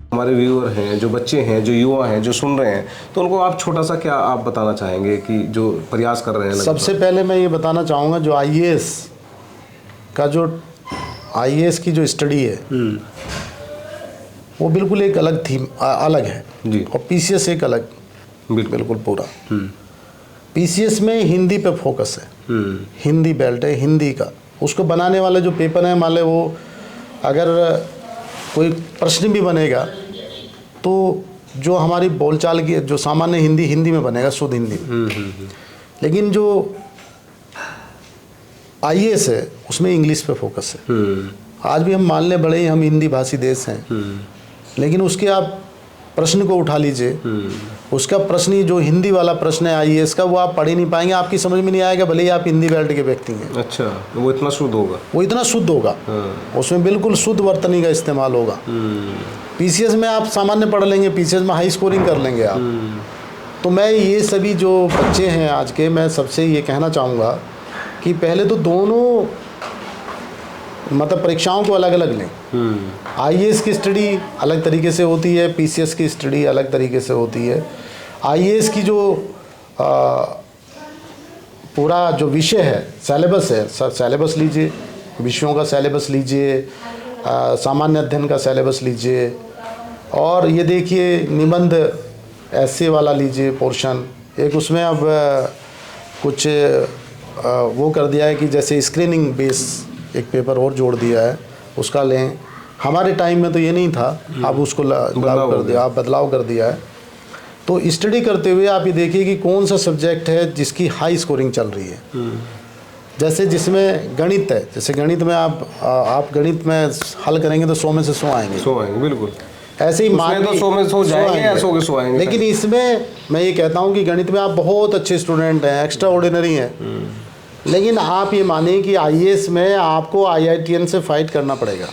हमारे व्यूअर हैं, जो बच्चे हैं, जो युवा हैं, जो सुन रहे हैं, तो उनको आप छोटा सा क्या आप बताना चाहेंगे कि जो प्रयास कर रहे हैं? सबसे पहले मैं ये बताना चाहूँगा, जो आईएएस का जो आईएएस की जो स्टडी है वो बिल्कुल एक अलग थीम अलग है जी, और पीसीएस एक अलग बिल्कुल पूरा। पीसीएस में हिंदी पे फोकस है, हिंदी बेल्ट है, हिंदी का। उसको बनाने वाले जो पेपर हैं, मान ले वो अगर कोई प्रश्न भी बनेगा तो जो हमारी बोलचाल की जो सामान्य हिंदी में बनेगा, शुद्ध हिंदी में। लेकिन जो आईएएस है उसमें इंग्लिश पे फोकस है। आज भी हम मान लें बड़े ही हम हिंदी भाषी देश हैं, लेकिन उसके आप प्रश्न को उठा लीजिए, उसका प्रश्न ही जो हिंदी वाला प्रश्न है आईएएस का, वो आप पढ़ ही नहीं पाएंगे, आपकी समझ में नहीं आएगा, भले ही आप हिंदी बेल्ट के व्यक्ति हैं। अच्छा, वो इतना शुद्ध होगा? वो इतना शुद्ध होगा, उसमें बिल्कुल शुद्ध वर्तनी का इस्तेमाल होगा। पीसीएस में आप सामान्य पढ़ लेंगे, पीसीएस में हाई स्कोरिंग कर लेंगे आप। तो मैं ये सभी जो बच्चे हैं आज के, मैं सबसे ये कहना चाहूँगा कि पहले तो दोनों मतलब परीक्षाओं को अलग अलग लें। आईएएस की स्टडी अलग तरीके से होती है, पीसीएस की स्टडी अलग तरीके से होती है। आईएएस की जो पूरा जो विषय है, सिलेबस है, सिलेबस लीजिए, विषयों का सिलेबस लीजिए, सामान्य अध्ययन का सिलेबस लीजिए, और ये देखिए निबंध ऐसे वाला लीजिए पोर्शन एक। उसमें अब कुछ वो कर दिया है कि जैसे स्क्रीनिंग बेस एक पेपर और जोड़ दिया है, उसका लें। हमारे टाइम में तो ये नहीं था, अब उसको लागू कर दिया, आप बदलाव कर दिया है। तो स्टडी करते हुए आप ये देखिए कि कौन सा सब्जेक्ट है जिसकी हाई स्कोरिंग चल रही है। जैसे जिसमें गणित है, जैसे गणित में आप गणित में हल करेंगे तो 100 में से 100 आएंगे। 100 आएंगे, बिल्कुल। ऐसे ही मान तो 100 में 100 जाएंगे या 100 के 100 आएंगे। लेकिन इसमें मैं ये कहता हूँ कि गणित में आप बहुत अच्छे स्टूडेंट हैं, एक्स्ट्रा ऑर्डिनरी हैं, लेकिन आप ये मानिए कि आईएएस में आपको आईआईटीएन से फाइट करना पड़ेगा।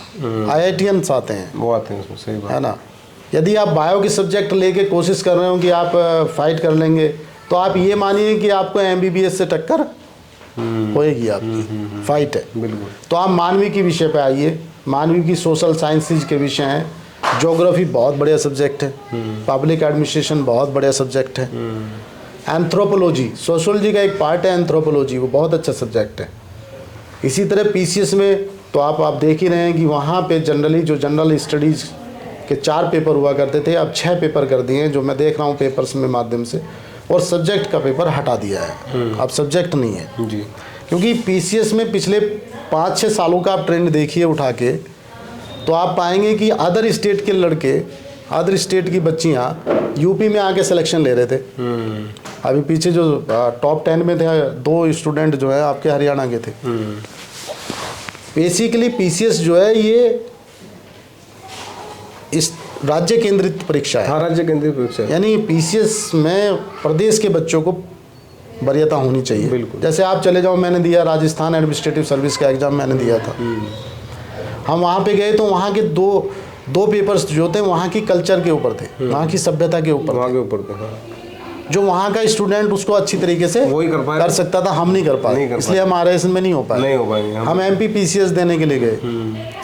आईआईटीएन आते हैं, वो आते हैं उसमें, सही बात है ना। यदि आप बायो के सब्जेक्ट लेके कोशिश कर रहे हो कि आप फाइट कर लेंगे, तो आप ये मानिए कि आपको एमबीबीएस से टक्कर होएगी, आपकी फाइट है। बिल्कुल। तो आप मानवीय के विषय पे आइए, मानवीय की सोशल साइंसेज के विषय हैं। ज्योग्राफी बहुत बढ़िया सब्जेक्ट है, पब्लिक एडमिनिस्ट्रेशन बहुत बढ़िया सब्जेक्ट है, एंथ्रोपोलॉजी, सोशोलॉजी का एक पार्ट है एंथ्रोपोलॉजी, वो बहुत अच्छा सब्जेक्ट है। इसी तरह पीसीएस में तो आप देख ही रहे हैं कि वहाँ पे जनरली जो जनरल स्टडीज़ के 4 पेपर हुआ करते थे, अब 6 पेपर कर दिए हैं, जो मैं देख रहा हूँ पेपर्स में माध्यम से, और सब्जेक्ट का पेपर हटा दिया है। अब सब्जेक्ट नहीं है जी, क्योंकि पीसीएस में पिछले 5-6 सालों का आप ट्रेंड देखिए उठा के, तो आप पाएंगे कि अदर स्टेट के लड़के, अदर स्टेट की बच्चियाँ यूपी में आके सिलेक्शन ले रहे थे। अभी पीछे जो टॉप 10 में थे 2 स्टूडेंट जो है आपके हरियाणा के थे। बेसिकली पीसीएस जो है ये इस राज्य केंद्रित परीक्षा है। हाँ, राज्य केंद्रित परीक्षा है। यानी पीसीएस में प्रदेश के बच्चों को वरीयता होनी चाहिए। बिल्कुल। जैसे आप चले जाओ, मैंने दिया राजस्थान एडमिनिस्ट्रेटिव सर्विस का एग्ज़ाम मैंने दिया था। हम वहाँ पे गए तो वहाँ के दो पेपर्स जो थे वहाँ की कल्चर के ऊपर थे, वहाँ की सभ्यता के ऊपर, वहाँ के ऊपर थे। हाँ। जो वहाँ का स्टूडेंट उसको अच्छी तरीके से वही कर सकता था, हम नहीं कर पाए, इसलिए हम आरएएस में नहीं हो पाएंगे। हम एमपी पीसीएस देने के लिए गए,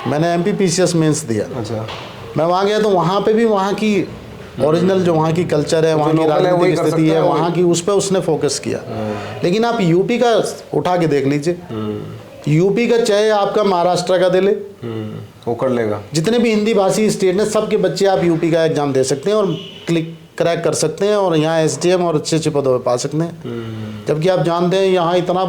मैंने एमपी पीसीएस मेंस दिया। अच्छा। मैं वहाँ गया तो वहाँ पे भी वहाँ की ओरिजिनल जो वहाँ की कल्चर है, वहाँ की राजनीतिक स्थिति है, वहाँ की उस पर उसने फोकस किया। लेकिन आप यूपी का उठा के देख लीजिए, यूपी का चाहे आपका महाराष्ट्र का दे ले, वो कर लेगा। जितने भी हिंदी भाषी स्टेट हैं सबके बच्चे आप यूपी का एग्जाम दे सकते हैं और क्रैक कर सकते हैं, और यहाँ एसडीएम और अच्छे पदों पर पा सकते हैं। जबकि आप जानते हैं यहाँ इतना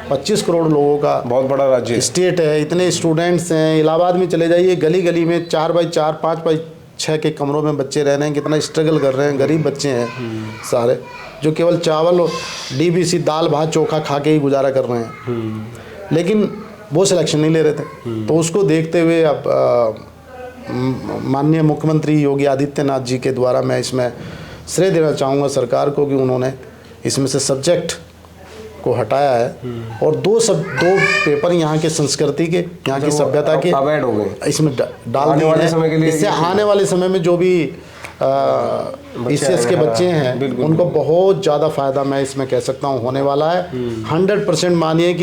25 करोड़ लोगों का बहुत बड़ा राज्य स्टेट है, इतने स्टूडेंट्स हैं। इलाहाबाद में चले जाइए, गली गली में 4x4 5x6 के कमरों में बच्चे रह रहे हैं, कितना स्ट्रगल कर रहे हैं, गरीब बच्चे हैं सारे, जो केवल चावल और डीबीसी दाल भात चोखा खा के ही गुजारा कर रहे हैं। लेकिन वो सिलेक्शन नहीं ले रहे थे। तो उसको देखते हुए अब माननीय मुख्यमंत्री योगी आदित्यनाथ जी के द्वारा मैं इसमें श्रेय देना चाहूँगा सरकार को कि उन्होंने इसमें से सब्जेक्ट को हटाया है और दो पेपर यहाँ के संस्कृति के, यहाँ की सभ्यता के अवॉइड हो गए, इसमें डाल दिए हैं। इससे आने वाले समय में जो भी पीसीएस के बच्चे हैं उनको बहुत ज़्यादा फ़ायदा मैं इसमें कह सकता हूँ होने वाला है। 100% मानिए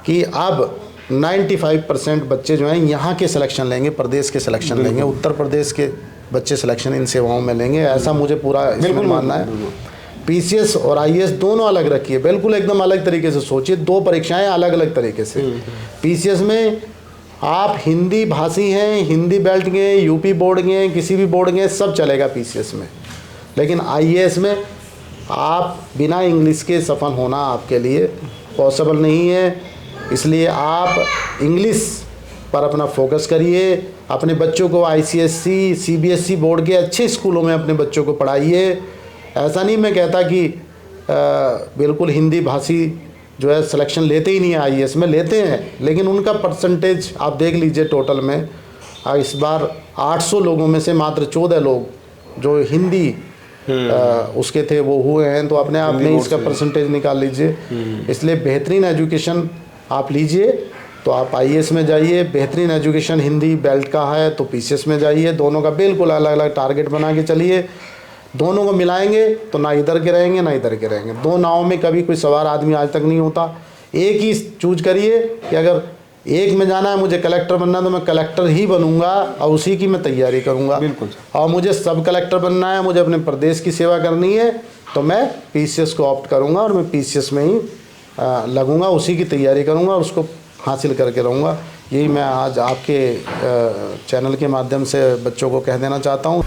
कि अब 95% बच्चे जो हैं यहाँ के सिलेक्शन लेंगे, प्रदेश के सिलेक्शन लेंगे, उत्तर प्रदेश के बच्चे सिलेक्शन इन सेवाओं में लेंगे, ऐसा मुझे पूरा इसमें मानना है। पीसीएस और आईएएस दोनों अलग रखिए, बिल्कुल एकदम अलग तरीके से सोचिए, दो परीक्षाएं अलग अलग तरीके से। पीसीएस में आप हिंदी भाषी हैं, हिंदी बेल्ट के, यूपी बोर्ड के, किसी भी बोर्ड के, सब चलेगा पीसीएस में। लेकिन आईएएस में आप बिना इंग्लिश के सफल होना आपके लिए पॉसिबल नहीं है, इसलिए आप इंग्लिश पर अपना फोकस करिए। अपने बच्चों को आईसीएसई, सीबीएसई बोर्ड के अच्छे स्कूलों में अपने बच्चों को पढ़ाइए। ऐसा नहीं मैं कहता कि बिल्कुल हिंदी भाषी जो है सिलेक्शन लेते ही नहीं है, आईएएस में लेते हैं, लेकिन उनका परसेंटेज आप देख लीजिए टोटल में। इस बार 800 लोगों में से मात्र 14 लोग जो हिंदी उसके थे वो हुए हैं, तो अपने आप में इसका परसेंटेज निकाल लीजिए। इसलिए बेहतरीन एजुकेशन आप लीजिए तो आप आईएएस में जाइए, बेहतरीन एजुकेशन हिंदी बेल्ट का है तो पीसीएस में जाइए। दोनों का बिल्कुल अलग अलग टारगेट बना के चलिए, दोनों को मिलाएंगे तो ना इधर के रहेंगे ना इधर के रहेंगे। दो नाव में कभी कोई सवार आदमी आज तक नहीं होता। एक ही चूज करिए कि अगर एक में जाना है, मुझे कलेक्टर बनना है तो मैं कलेक्टर ही बनूंगा और उसी की मैं तैयारी करूंगा। बिल्कुल। और मुझे सब कलेक्टर बनना है, मुझे अपने प्रदेश की सेवा करनी है तो मैं पीसीएस को ऑप्ट करूंगा और मैं पीसीएस में ही लगूंगा, उसी की तैयारी करूंगा और उसको हासिल करके रहूँगा। यही मैं आज आपके चैनल के माध्यम से बच्चों को कह देना चाहता हूँ।